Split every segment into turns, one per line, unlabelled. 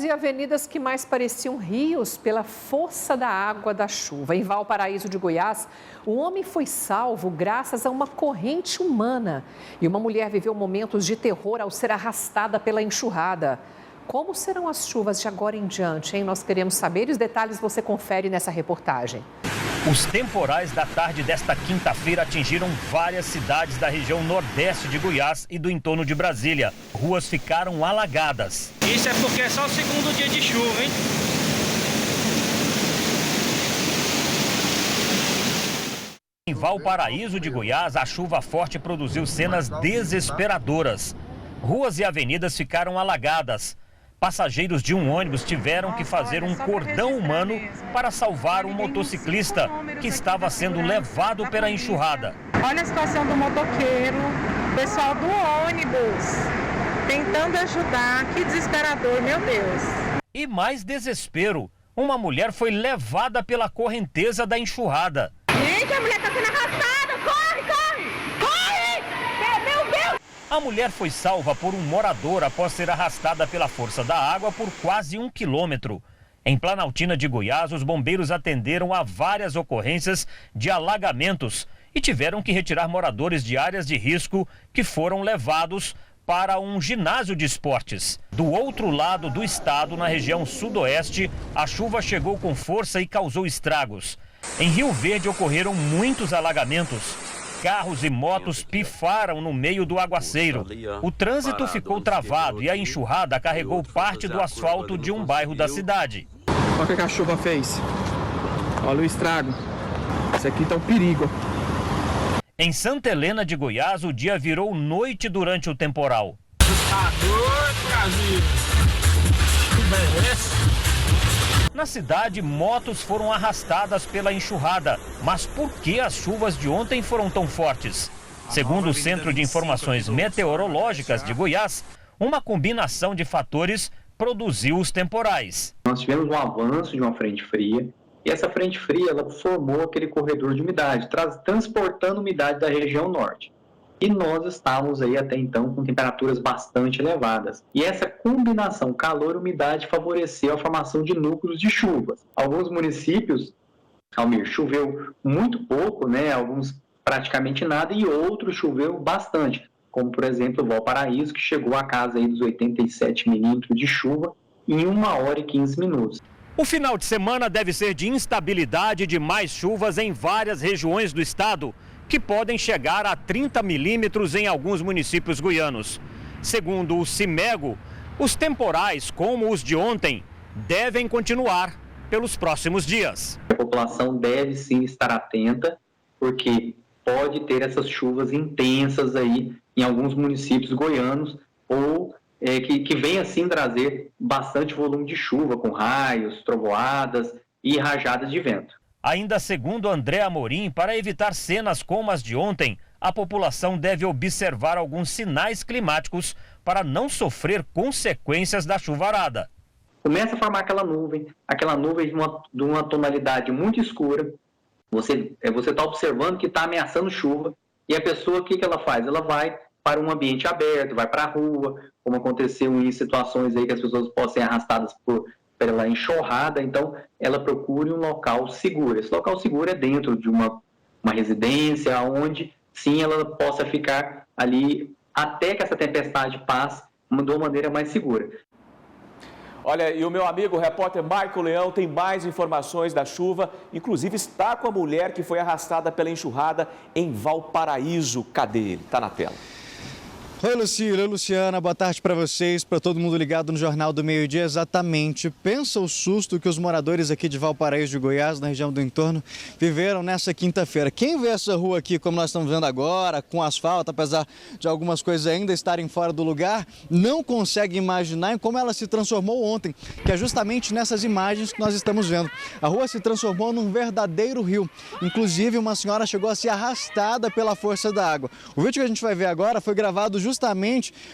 Ruas e avenidas que mais pareciam rios pela força da água da chuva. Em Valparaíso de Goiás, um homem foi salvo graças a uma corrente humana. E uma mulher viveu momentos de terror ao ser arrastada pela enxurrada. Como serão as chuvas de agora em diante, hein? Nós queremos saber e os detalhes você confere nessa reportagem.
Os temporais da tarde desta quinta-feira atingiram várias cidades da região nordeste de Goiás e do entorno de Brasília. Ruas ficaram alagadas.
Isso é porque é só o segundo dia de chuva, hein?
Em Valparaíso de Goiás, a chuva forte produziu cenas desesperadoras. Ruas e avenidas ficaram alagadas. Passageiros de um ônibus tiveram que fazer um cordão humano para salvar um motociclista que estava sendo levado pela enxurrada.
Olha a situação do motoqueiro, pessoal do ônibus, tentando ajudar. Que desesperador, meu Deus.
E mais desespero, uma mulher foi levada pela correnteza da enxurrada.
Gente, a mulher está sendo arrastada, corre, corre, corre! Meu Deus!
A mulher foi salva por um morador após ser arrastada pela força da água por quase 1 quilômetro. Em Planaltina de Goiás, os bombeiros atenderam a várias ocorrências de alagamentos e tiveram que retirar moradores de áreas de risco que foram levados para um ginásio de esportes. Do outro lado do estado, na região sudoeste, a chuva chegou com força e causou estragos. Em Rio Verde ocorreram muitos alagamentos. Carros e motos pifaram no meio do aguaceiro. O trânsito ficou travado e a enxurrada carregou parte do asfalto de um bairro da cidade.
Olha o que a chuva fez. Olha o estrago. Isso aqui tá um perigo.
Em Santa Helena de Goiás, o dia virou noite durante o temporal. Na cidade, motos foram arrastadas pela enxurrada. Mas por que as chuvas de ontem foram tão fortes? Segundo o Centro de Informações Meteorológicas de Goiás, uma combinação de fatores produziu os temporais.
Nós tivemos um avanço de uma frente fria e essa frente fria ela formou aquele corredor de umidade, transportando umidade da região norte. E nós estávamos aí até então com temperaturas bastante elevadas. E essa combinação calor-umidade favoreceu a formação de núcleos de chuvas. Alguns municípios, Almir, choveu muito pouco, né? Alguns praticamente nada, e outros choveu bastante, como por exemplo Valparaíso, que chegou a casa aí dos 87 milímetros de chuva em 1 hora e 15 minutos.
O final de semana deve ser de instabilidade e de mais chuvas em várias regiões do estado, que podem chegar a 30 milímetros em alguns municípios goianos. Segundo o CIMEGO, os temporais, como os de ontem, devem continuar pelos próximos dias.
A população deve sim estar atenta, porque pode ter essas chuvas intensas aí em alguns municípios goianos, ou que vem assim trazer bastante volume de chuva, com raios, trovoadas e rajadas de vento.
Ainda segundo André Amorim, para evitar cenas como as de ontem, a população deve observar alguns sinais climáticos para não sofrer consequências da chuvarada.
Começa a formar aquela nuvem de uma tonalidade muito escura. Você está observando que está ameaçando chuva, e a pessoa, o que ela faz? Ela vai para um ambiente aberto, vai para a rua, como aconteceu em situações aí que as pessoas possam ser arrastadas pela enxurrada. Então ela procure um local seguro. Esse local seguro é dentro de uma residência, onde sim ela possa ficar ali até que essa tempestade passe de uma maneira mais segura.
Olha, e o meu amigo o repórter Marco Leão tem mais informações da chuva, inclusive está com a mulher que foi arrastada pela enxurrada em Valparaíso. Cadê ele? Está na tela.
Oi, Lucília, oi, Luciana, boa tarde para vocês, para todo mundo ligado no Jornal do Meio-Dia. Exatamente, pensa o susto que os moradores aqui de Valparaíso de Goiás, na região do entorno, viveram nessa quinta-feira. Quem vê essa rua aqui, como nós estamos vendo agora, com asfalto, apesar de algumas coisas ainda estarem fora do lugar, não consegue imaginar em como ela se transformou ontem, que é justamente nessas imagens que nós estamos vendo. A rua se transformou num verdadeiro rio. Inclusive, uma senhora chegou a ser arrastada pela força da água. O vídeo que a gente vai ver agora foi gravado justamente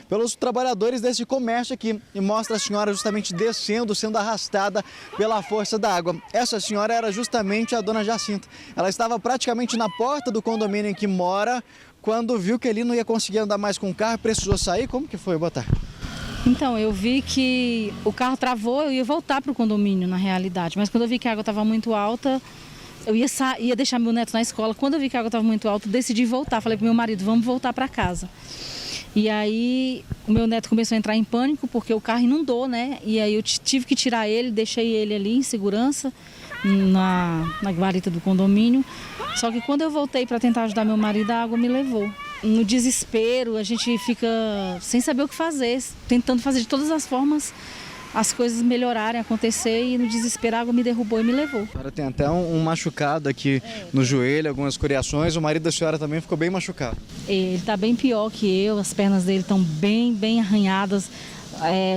pelos trabalhadores desse comércio aqui e mostra a senhora justamente descendo, sendo arrastada pela força da água. Essa senhora era justamente a dona Jacinta. Ela estava praticamente na porta do condomínio em que mora, quando viu que ele não ia conseguir andar mais com o carro, precisou sair. Como que foi? Boa tarde.
Então, eu vi que o carro travou, eu ia voltar para o condomínio, na realidade. Mas quando eu vi que a água estava muito alta, eu ia deixar meu neto na escola. Quando eu vi que a água estava muito alta, decidi voltar. Falei para meu marido, vamos voltar para casa. E aí, o meu neto começou a entrar em pânico, porque o carro inundou, né? E aí eu tive que tirar ele, deixei ele ali em segurança, na guarita do condomínio. Só que quando eu voltei para tentar ajudar meu marido, a água me levou. No desespero, a gente fica sem saber o que fazer, tentando fazer de todas as formas as coisas melhorarem, acontecer, e no desespero a água me derrubou e me levou.
A senhora tem até um machucado aqui no joelho, algumas escoriações. O marido da senhora também ficou bem machucado.
Ele está bem pior que eu, as pernas dele estão bem arranhadas,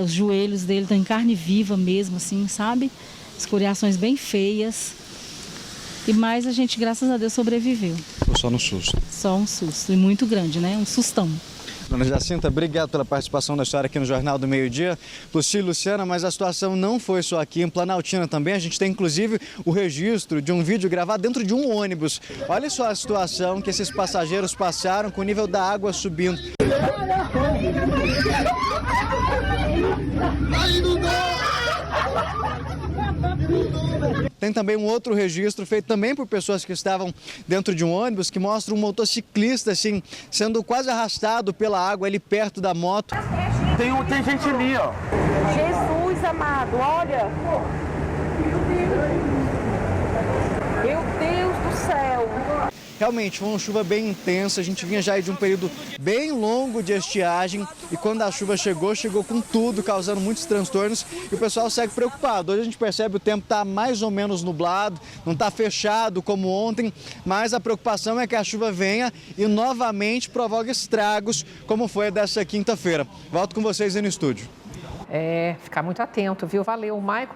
os joelhos dele estão em carne viva mesmo, assim, sabe? Escoriações bem feias. E mais a gente, graças a Deus, sobreviveu.
Ficou só no susto.
Só um susto, e muito grande, né? Um sustão.
Dona Jacinta, obrigado pela participação da senhora aqui no Jornal do Meio-Dia. Lucília e Luciana, mas a situação não foi só aqui em Planaltina também. A gente tem, inclusive, o registro de um vídeo gravado dentro de um ônibus. Olha só a situação que esses passageiros passaram com o nível da água subindo. Tem também um outro registro feito também por pessoas que estavam dentro de um ônibus, que mostra um motociclista assim sendo quase arrastado pela água ali perto da moto.
Tem gente ali, ó.
Jesus amado, olha. Meu Deus do céu.
Realmente foi uma chuva bem intensa, a gente vinha já de um período bem longo de estiagem e quando a chuva chegou com tudo, causando muitos transtornos e o pessoal segue preocupado. Hoje a gente percebe que o tempo está mais ou menos nublado, não está fechado como ontem, mas a preocupação é que a chuva venha e novamente provoque estragos, como foi dessa quinta-feira. Volto com vocês aí no estúdio.
Ficar muito atento, viu? Valeu, Maicon.